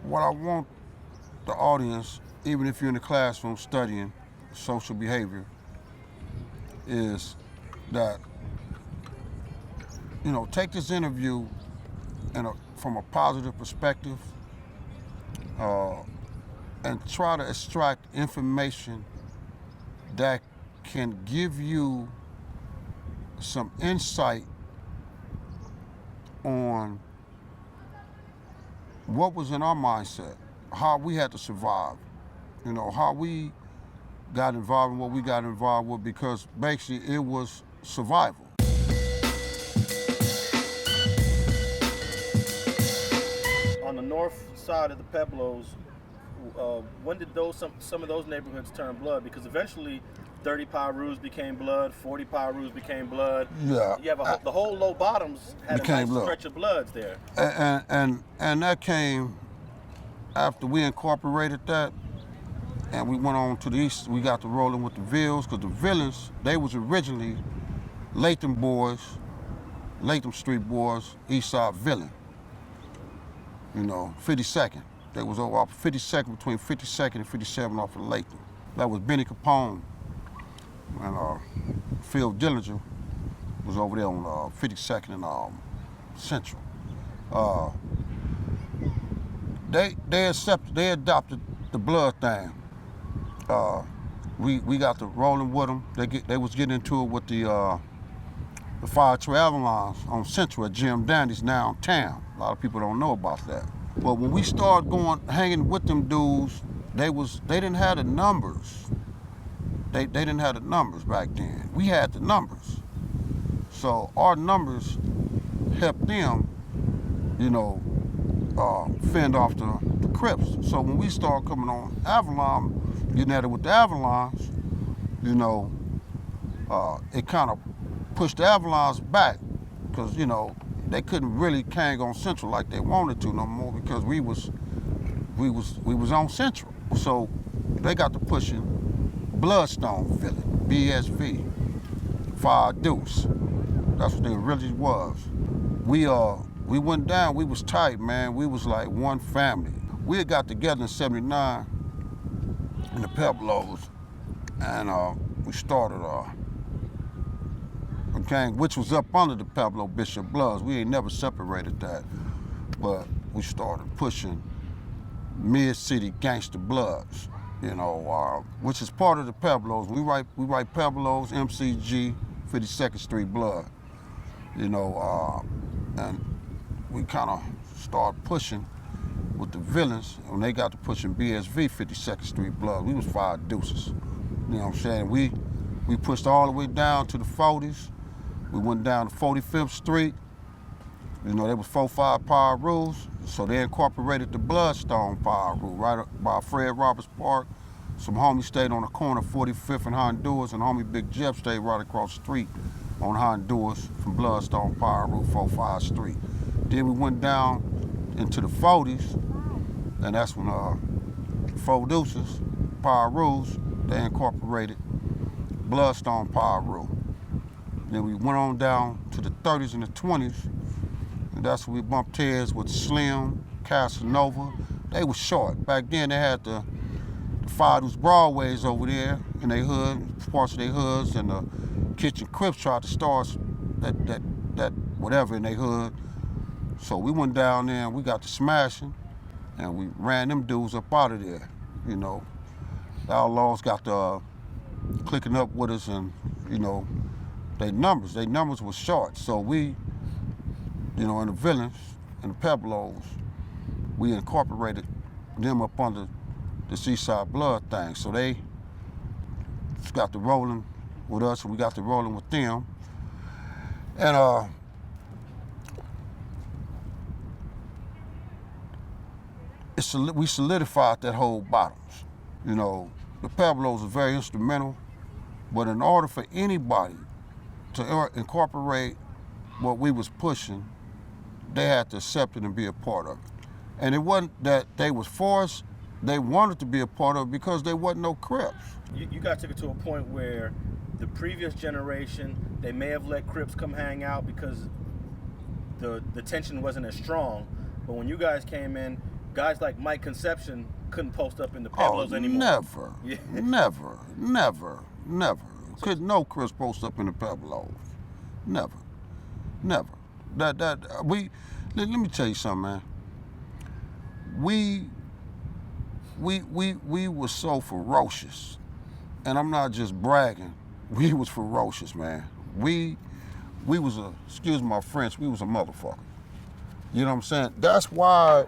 what I want the audience, even if you're in the classroom studying social behavior, is that, take this interview from a positive perspective and try to extract information that can give you some insight on what was in our mindset, how we had to survive, how we got involved in what we got involved with, because basically it was survival. On the north side of the Pueblos, when did some of those neighborhoods turn blood? Because eventually 30 Pirus became blood, 40 Pirus became blood. Yeah. You have the whole low bottoms had a nice stretch of bloods there. And that came after we incorporated that, and we went on to the east. We got to rolling with the Villians, because the Villians, they was originally Latham Boys, Latham Street Boys, Eastside Villian. 52nd. They was over off 52nd, between 52nd and 57 off of Latham. That was Benny Capone, and Phil Dillinger was over there on 52nd and Central. They adopted the blood thing. We got to rolling with them. They was getting into it with the fire trail lines on Central at Jim Dandy's downtown. A lot of people don't know about that. But when we started hanging with them dudes, they didn't have the numbers. They didn't have the numbers back then. We had the numbers. So our numbers helped them, fend off the Crips. So when we started coming on Avalon, getting at it with the Avalons, it kind of pushed the Avalons back, because, they couldn't really hang on Central like they wanted to no more, because we was on Central. So they got to pushing Blood Stone Piru, BSV, 5 Deuce. That's what they really was. We went down, we was tight, man. We was like one family. We had got together in '79 in the Pueblos, and we started a gang which was up under the Pueblo Bishop Bloods. We ain't never separated that, but we started pushing Mid City Gangster Bloods, which is part of the Pueblos. We write Pueblos, MCG, 52nd Street Blood, and we kind of started pushing with the Villians. When they got to pushing BSV, 52nd Street Blood, we was 5 Deuces. You know what I'm saying? We pushed all the way down to the 40s. We went down to 45th Street. There was 4-5 Pirus, so they incorporated the Blood Stone Piru right up by Fred Roberts Park. Some homies stayed on the corner, 45th and Honduras, and homie Big Jeff stayed right across the street on Honduras from Blood Stone Piru, 45th Street. Then we went down into the 40s, and that's when 4 Deuces, Pirus, they incorporated Blood Stone Piru. Then we went on down to the 30s and the 20s, and that's when we bumped heads with Slim, Casanova. They was short. Back then they had the 5 Deuce Broadways over there in their hood, parts of their hoods, and the Kitchen Crips tried to start that whatever in their hood. So we went down there and we got to smashing, and we ran them dudes up out of there. The Outlaws got to clicking up with us, and their numbers were short. So we, in the Villians and the Pueblos, we incorporated them up under the Seaside Blood thing. So they got to rolling with us, and we got to rolling with them. And we solidified that whole bottoms. The Pueblos are very instrumental, but in order for anybody to incorporate what we was pushing, they had to accept it and be a part of it. And it wasn't that they was forced, they wanted to be a part of it because there wasn't no Crips. You guys took it to a point where the previous generation, they may have let Crips come hang out because the tension wasn't as strong. But when you guys came in, guys like Mike Conception couldn't post up in the Oh, Pueblos anymore. never, Yeah. never. Could no Chris post up in the Pueblos. Never. Let me tell you something, man. We were so ferocious, and I'm not just bragging. We was ferocious, man. We was excuse my French, we was a motherfucker. You know what I'm saying? That's why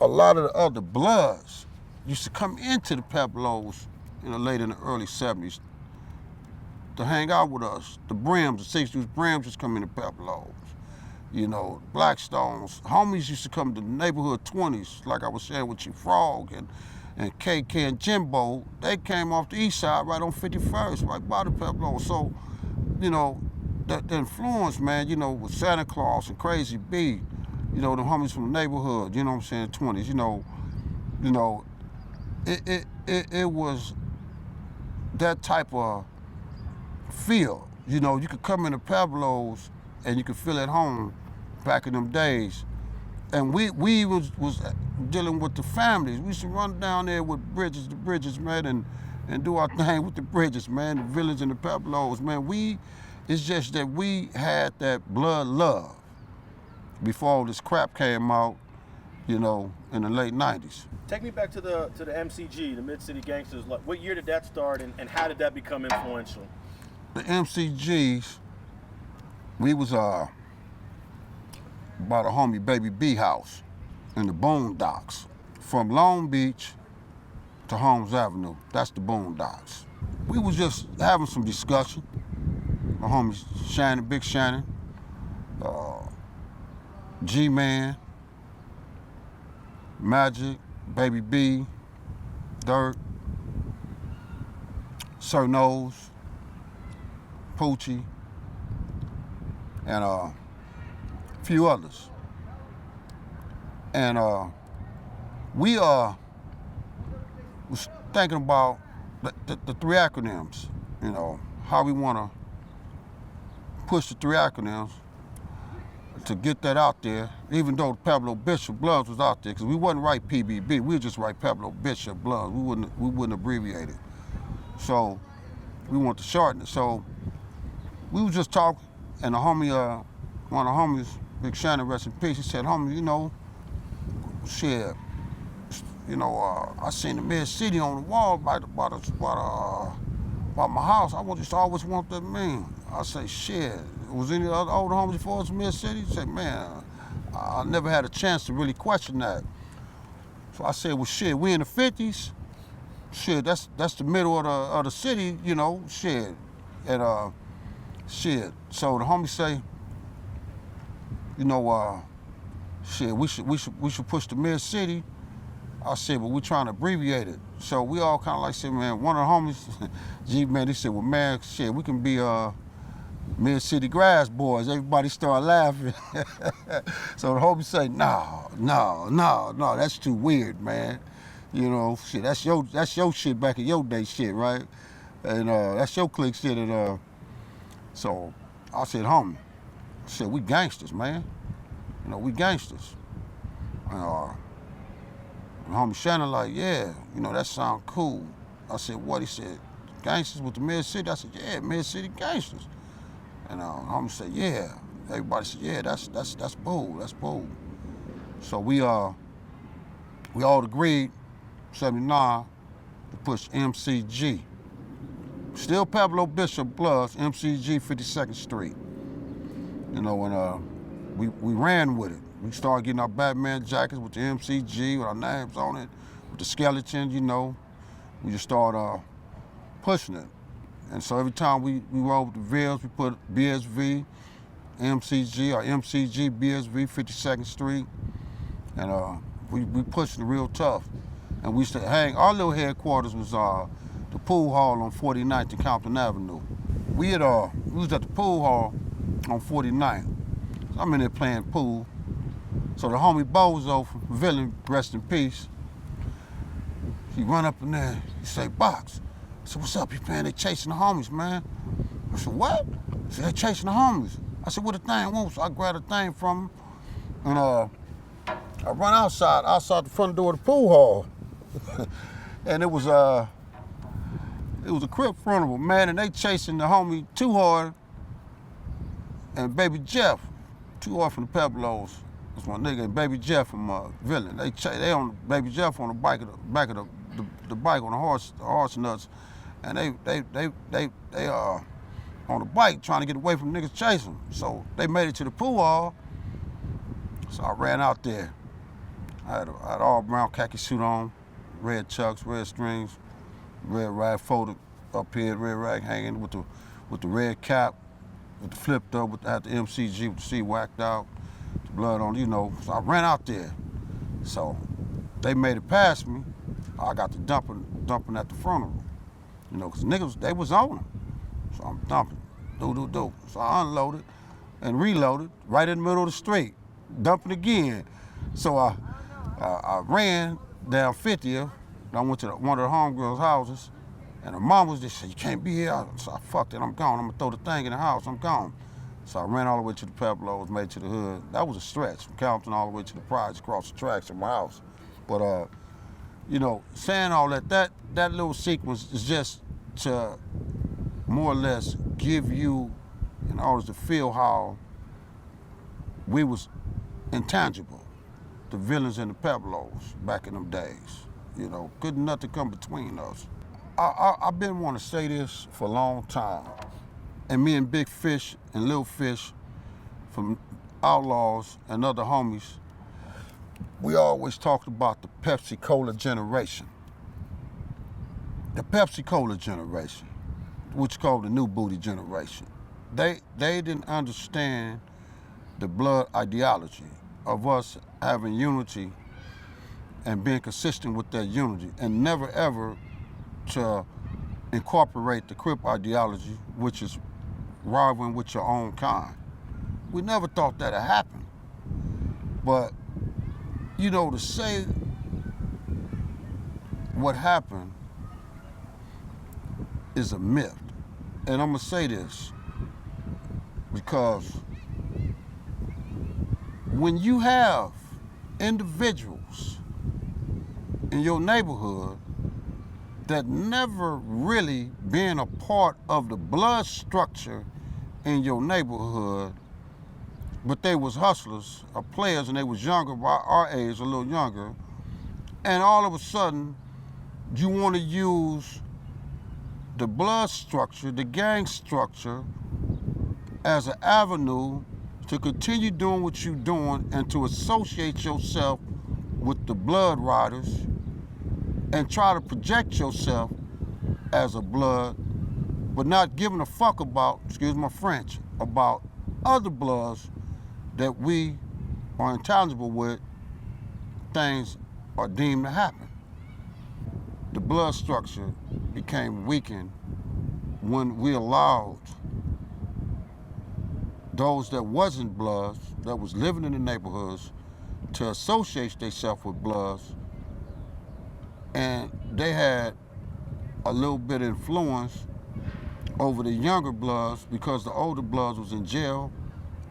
a lot of the other Bloods used to come into the Pueblos late in the early 70s to hang out with us. The Brims, the 60s Brims used to come in the Pueblos. Blackstones, homies used to come to the neighborhood 20s, like I was saying with you, Frog and KK and Jimbo. They came off the east side right on 51st, right by the Pueblos. So, the influence, man, with Santa Claus and Crazy B, the homies from the neighborhood, 20s, it was that type of feel. You could come in the Pueblos and you could feel at home back in them days. And we was dealing with the families. We used to run down there with the Bridges, man, and do our thing with the Bridges, man, the Villians and the Pueblos, man. It's just that we had that blood love before all this crap came out, in the late 90s. Take me back to the MCG, the Mid City Gangsters. What year did that start, and how did that become influential? The MCGs, we was about a homie Baby B house in the Boondocks. From Long Beach to Holmes Avenue, that's the Boondocks. We was just having some discussion. My homies Shannon, Big Shannon, G-Man, Magic, Baby B, Dirt, Sir Nose, Poochie, and a few others. And we was thinking about the three acronyms, how we want to push the three acronyms to get that out there, even though the Pueblo Bishop Bloods was out there, because we wouldn't write PBB, we would just write Pueblo Bishop Bloods. We wouldn't abbreviate it. So we wanted to shorten it. So we was just talking, and the homie, one of the homies, Big Shannon, rest in peace, he said, homie, shit, I seen the Mid City on the wall by my house. I just always want that mean. I say, shit, was any other older homies before us in Mid City? He said, man, I never had a chance to really question that. So I said, well, shit, we in the 50s. Shit, that's the middle of the city, shit. And shit. So the homie say, shit, we should push the Mid City. I said, but we trying to abbreviate it. So we all kind of like said, man, one of the homies, G-Man, he said, well, man, shit, we can be Mid City Grass Boys. Everybody started laughing. So the homie say, no, that's too weird, man. Shit, that's your shit back in your day shit, right? And that's your clique shit. And so I said, homie, we gangsters, man. We gangsters. And homie Shannon like, yeah, that sound cool. I said, what? He said, gangsters with the Mid City? I said, yeah, Mid City Gangsters. And homie said, yeah. Everybody said, yeah, that's bold, that's bold. So we all agreed, 79, to push MCG. Still Pueblo Bishop Bloods, MCG 52nd Street. And we ran with it. We started getting our Batman jackets with the MCG, with our names on it, with the skeleton, We just started pushing it. And so every time we roll with the Vills, we put BSV, MCG, or MCG, BSV, 52nd Street. And we pushed it real tough. And we used to hang, our little headquarters was the pool hall on 49th and Compton Avenue. We was at the pool hall on 49th. So I'm in there playing pool. So the homie Bozo from Villians, rest in peace, he run up in there, he say, Box. I said, what's up, man? They chasing the homies, man. I said, what? He said, they chasing the homies. I said, what the thing was? So I grabbed a thing from him, and I run outside the front door of the pool hall. And it was a Crip funeral, man, and they chasing the homie Too Hard and Baby Jeff. Too Hard from the Pueblos. That's my nigga, and Baby Jeff from Villians. They on Baby Jeff on the back of the bike on the horse nuts, and they on the bike trying to get away from niggas chasing. So they made it to the pool hall. So I ran out there. I had all brown khaki suit on, red chucks, red strings, red rag folded up here, red rag hanging with the red cap, with the flipped up, had the MCG with the C whacked out, the blood on, you know. So I ran out there. So they made it past me. I got to dumping at the funeral, you know, because niggas, they was on them. So I'm dumping, do. So I unloaded and reloaded right in the middle of the street, dumping again. So I ran down 50th, and I went to one of the homegirls' houses, and her mom was just said, "You can't be here." So I fucked it, I'm gone. I'm gonna throw the thing in the house, I'm gone. So I ran all the way to the Pueblos, made it to the hood. That was a stretch, from Compton all the way to the Prides, across the tracks from my house. But you know, saying all that little sequence is just to more or less give you, in order to feel how we was intangible, the Villians and the Pueblos back in them days. You know, couldn't nothing come between us. I've been wanting to say this for a long time. And me and Big Fish and Little Fish from Outlaws and other homies, we always talked about the Pepsi Cola generation. The Pepsi Cola generation, which is called the New Booty generation. They didn't understand the blood ideology of us having unity and being consistent with that unity, and never ever to incorporate the Crip ideology, which is rivaling with your own kind. We never thought that'd happen. But, you know, to say what happened is a myth. And I'm gonna say this because when you have individuals in your neighborhood that never really been a part of the blood structure in your neighborhood, but they was hustlers or players, and they was younger, our age, a little younger, and all of a sudden you want to use the blood structure, the gang structure, as an avenue to continue doing what you're doing and to associate yourself with the blood riders and try to project yourself as a blood, but not giving a fuck about, excuse my French, about other bloods that we are intangible with, things are deemed to happen. The blood structure became weakened when we allowed those that wasn't bloods, that was living in the neighborhoods, to associate themselves with bloods, and they had a little bit of influence over the younger bloods because the older bloods was in jail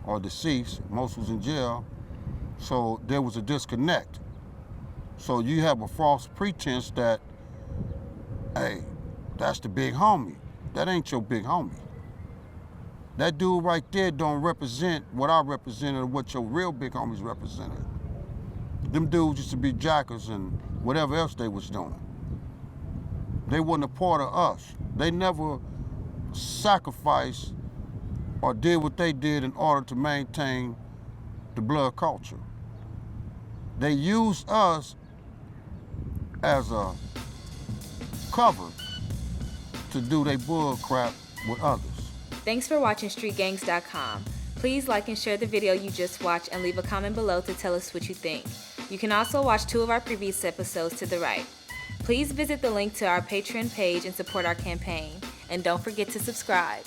or deceased, most was in jail, so there was a disconnect. So you have a false pretense that, hey, that's the big homie. That ain't your big homie. That dude right there don't represent what I represented or what your real big homies represented. Them dudes used to be jackers and whatever else they was doing. They wasn't a part of us. They never sacrificed or did what they did in order to maintain the blood culture. They used us as a cover to do their bull crap with others. Thanks for watching StreetGangs.com. Please like and share the video you just watched and leave a comment below to tell us what you think. You can also watch 2 of our previous episodes to the right. Please visit the link to our Patreon page and support our campaign. And don't forget to subscribe.